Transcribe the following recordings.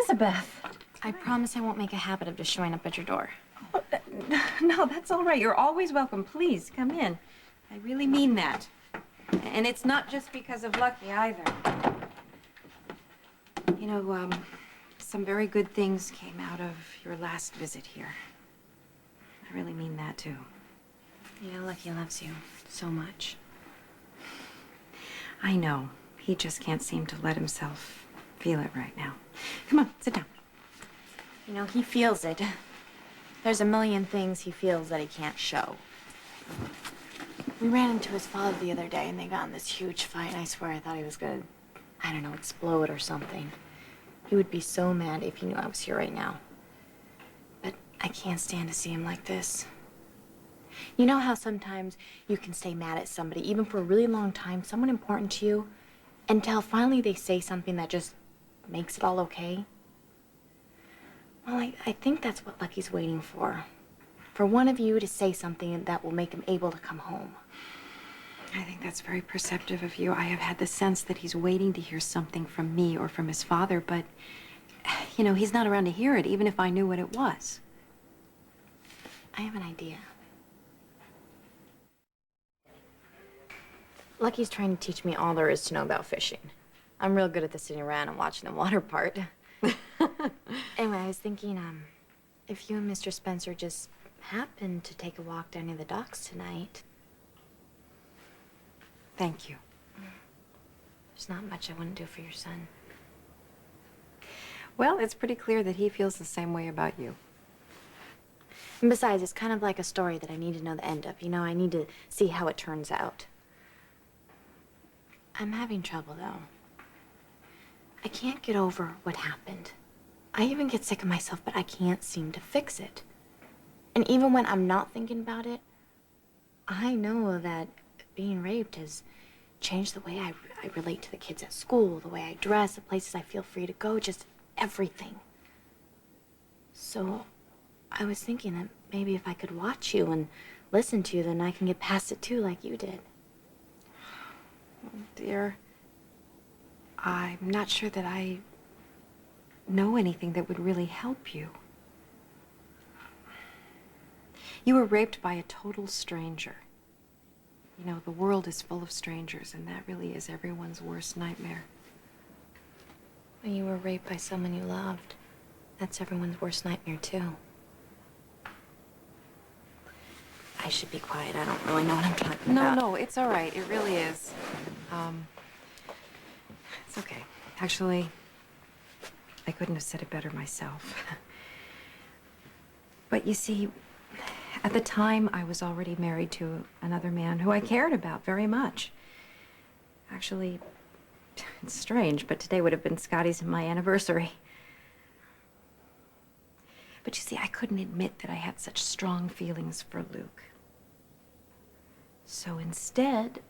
Elizabeth! I promise I won't make a habit of just showing up at your door. Oh, no, that's all right. You're always welcome. Please, come in. I really mean that. And it's not just because of Lucky, either. You know, some very good things came out of your last visit here. I really mean that, too. You know, Lucky loves you so much. I know. He just can't seem to let himself feel it right now. Come on, sit down. You know, he feels it. There's a million things he feels that he can't show. We ran into his father the other day, and they got in this huge fight, and I swear I thought he was gonna, I don't know, explode or something. He would be so mad if he knew I was here right now. But I can't stand to see him like this. You know how sometimes you can stay mad at somebody, even for a really long time, someone important to you, until finally they say something that just makes it all okay? Well, I think that's what Lucky's waiting for. For one of you to say something that will make him able to come home. I think that's very perceptive of you. I have had the sense that he's waiting to hear something from me or from his father, but, you know, he's not around to hear it, even if I knew what it was. I have an idea. Lucky's trying to teach me all there is to know about fishing. I'm real good at the sitting around and watching the water part. Anyway, I was thinking, if you and Mr. Spencer just happened to take a walk down near the docks tonight. Thank you. There's not much I wouldn't do for your son. Well, it's pretty clear that he feels the same way about you. And besides, it's kind of like a story that I need to know the end of. You know, I need to see how it turns out. I'm having trouble, though. I can't get over what happened. I even get sick of myself, but I can't seem to fix it. And even when I'm not thinking about it, I know that being raped has changed the way I relate to the kids at school, the way I dress, the places I feel free to go, just everything. So I was thinking that maybe if I could watch you and listen to you, then I can get past it too, like you did. Oh, dear. I'm not sure that I know anything that would really help you. You were raped by a total stranger. You know, the world is full of strangers, and that really is everyone's worst nightmare. When you were raped by someone you loved, that's everyone's worst nightmare, too. I should be quiet. I don't really know what I'm talking about. No, it's all right. It really is. It's okay. Actually, I couldn't have said it better myself. But you see, at the time, I was already married to another man who I cared about very much. Actually, it's strange, but today would have been Scotty's and my anniversary. But you see, I couldn't admit that I had such strong feelings for Luke. So instead,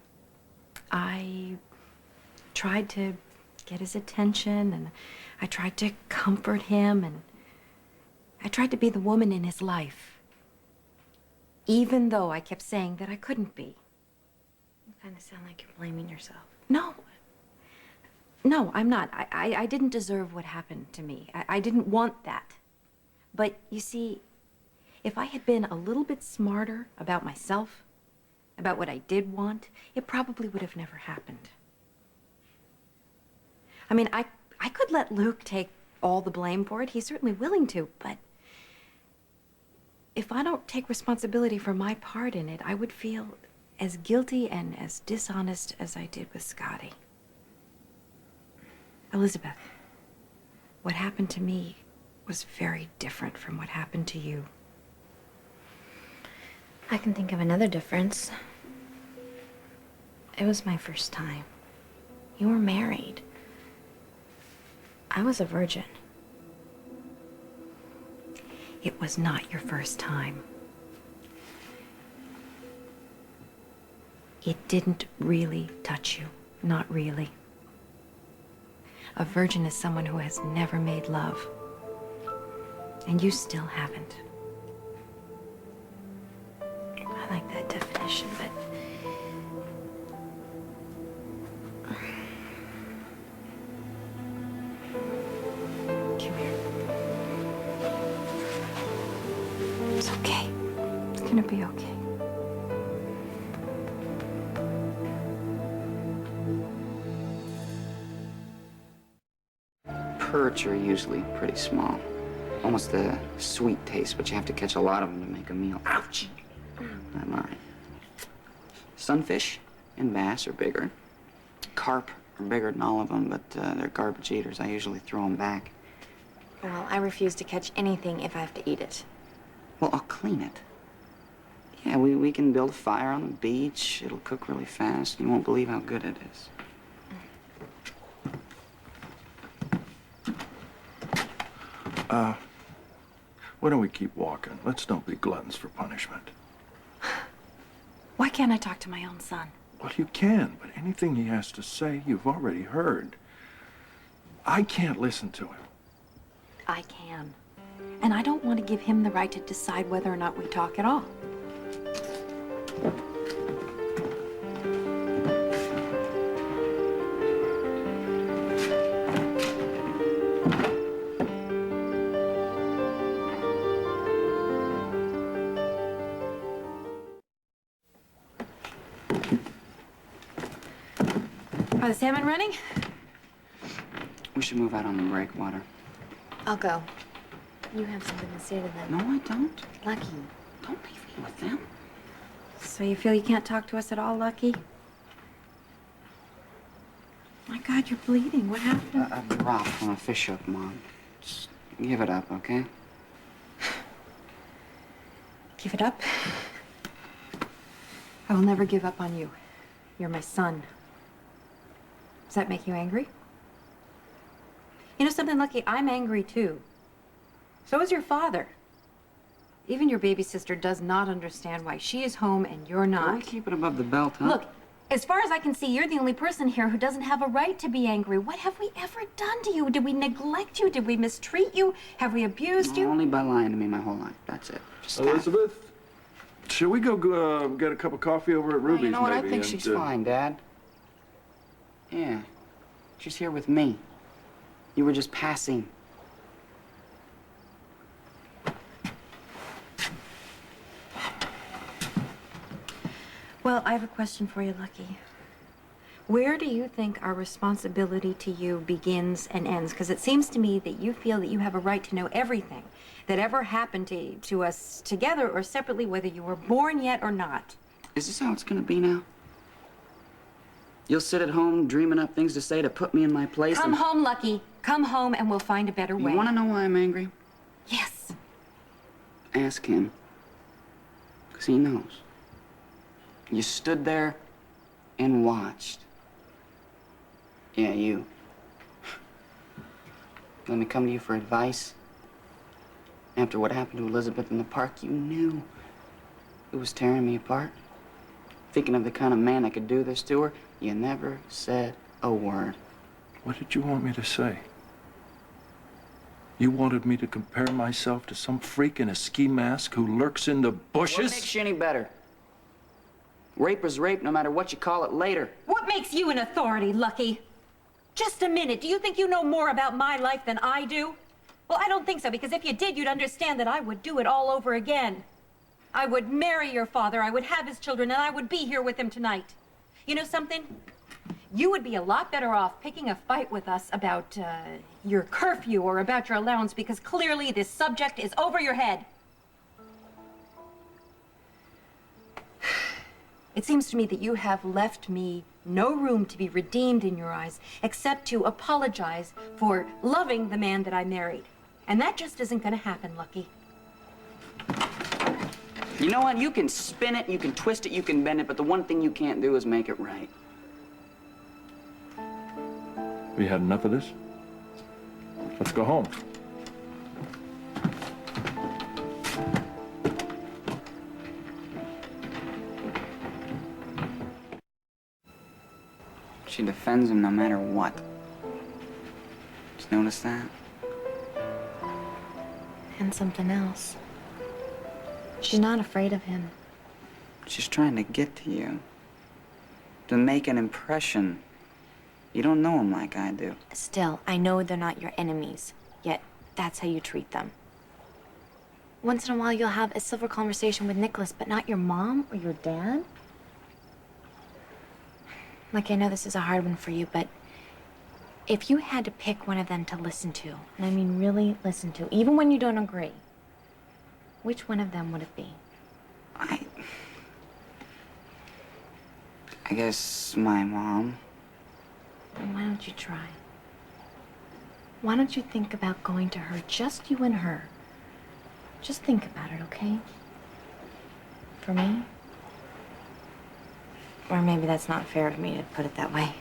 I tried to get his attention, and I tried to comfort him, and I tried to be the woman in his life, even though I kept saying that I couldn't be. You kind of sound like you're blaming yourself. No, I'm not. I didn't deserve what happened to me. I didn't want that. But you see, if I had been a little bit smarter about myself, about what I did want, it probably would have never happened. I mean, I could let Luke take all the blame for it. He's certainly willing to, but if I don't take responsibility for my part in it, I would feel as guilty and as dishonest as I did with Scotty. Elizabeth, what happened to me was very different from what happened to you. I can think of another difference. It was my first time. You were married. I was a virgin. It was not your first time. It didn't really touch you. Not really. A virgin is someone who has never made love. And you still haven't. I like that definition, but... Come here. gonna be okay. Perch are usually pretty small. Almost a sweet taste, but you have to catch a lot of them to make a meal. Ouch! Not mine. Sunfish and bass are bigger. Carp are bigger than all of them, but they're garbage eaters. I usually throw them back. Well, I refuse to catch anything if I have to eat it. Well, I'll clean it. Yeah, we can build a fire on the beach. It'll cook really fast. You won't believe how good it is. Why don't we keep walking? Let's don't be gluttons for punishment. Why can't I talk to my own son? Well, you can, but anything he has to say, you've already heard. I can't listen to him. I can. And I don't want to give him the right to decide whether or not we talk at all. Are the salmon running? We should move out on the breakwater. I'll go. You have something to say to them. No, I don't. Lucky. Don't leave me with them. So you feel you can't talk to us at all, Lucky? My God, you're bleeding. What happened? A drop from a fish hook, Mom. Just give it up, okay? Give it up? I will never give up on you. You're my son. Does that make you angry? You know something, Lucky? I'm angry too. So is your father. Even your baby sister does not understand why she is home and you're Can not. we keep it above the belt, huh? Look, as far as I can see, you're the only person here who doesn't have a right to be angry. What have we ever done to you? Did we neglect you? Did we mistreat you? Have we abused you? Only by lying to me my whole life. That's it. Just stop. Elizabeth, should we go get a cup of coffee over at Ruby's, You know what? maybe? I think she's fine, Dad. Yeah. She's here with me. You were just passing. Well, I have a question for you, Lucky. Where do you think our responsibility to you begins and ends? Because it seems to me that you feel that you have a right to know everything that ever happened to us together or separately, whether you were born yet or not. Is this how it's gonna be now? You'll sit at home dreaming up things to say to put me in my place. Come home, Lucky. Come home and we'll find a better way. You wanna know why I'm angry? Yes. Ask him. 'Cause he knows. You stood there and watched. Yeah, you. Let me come to you for advice. After what happened to Elizabeth in the park, you knew it was tearing me apart. Thinking of the kind of man that could do this to her, you never said a word. What did you want me to say? You wanted me to compare myself to some freak in a ski mask who lurks in the bushes? What makes you any better? Rape is rape, no matter what you call it later. What makes you an authority, Lucky? Just a minute. Do you think you know more about my life than I do? Well, I don't think so, because if you did, you'd understand that I would do it all over again. I would marry your father, I would have his children, and I would be here with him tonight. You know something? You would be a lot better off picking a fight with us about your curfew or about your allowance, because clearly this subject is over your head. It seems to me that you have left me no room to be redeemed in your eyes, except to apologize for loving the man that I married. And that just isn't going to happen, Lucky. You know what? You can spin it, you can twist it, you can bend it, but the one thing you can't do is make it right. Have you had enough of this? Let's go home. She defends him no matter what. Just notice that? And something else. She's not afraid of him. She's trying to get to you. To make an impression. You don't know him like I do. Still, I know they're not your enemies. Yet, that's how you treat them. once in a while you'll have a civil conversation with Nicholas, but not your mom or your dad? Like, I know this is a hard one for you, but if you had to pick one of them to listen to, and I mean really listen to, even when you don't agree, which one of them would it be? I guess my mom. Then why don't you try? Why don't you think about going to her, just you and her? Just think about it, okay? For me? Or maybe that's not fair of me to put it that way.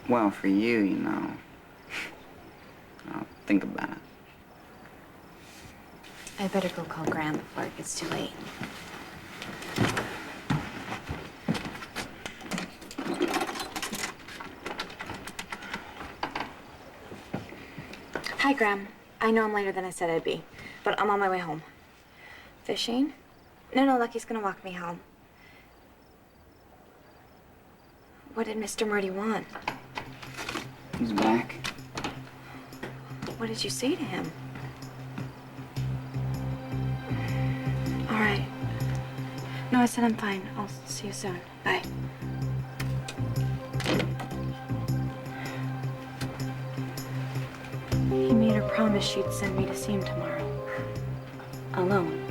Well, for you, you know. I'll think about it. I better go call Graham before it gets too late. Hi, Graham. I know I'm later than I said I'd be, but I'm on my way home. Fishing? No, Lucky's gonna walk me home. What did Mr. Murdy want? He's back. What did you say to him? All right. No, I said I'm fine. I'll see you soon. Bye. He made her promise she'd send me to see him tomorrow. Alone.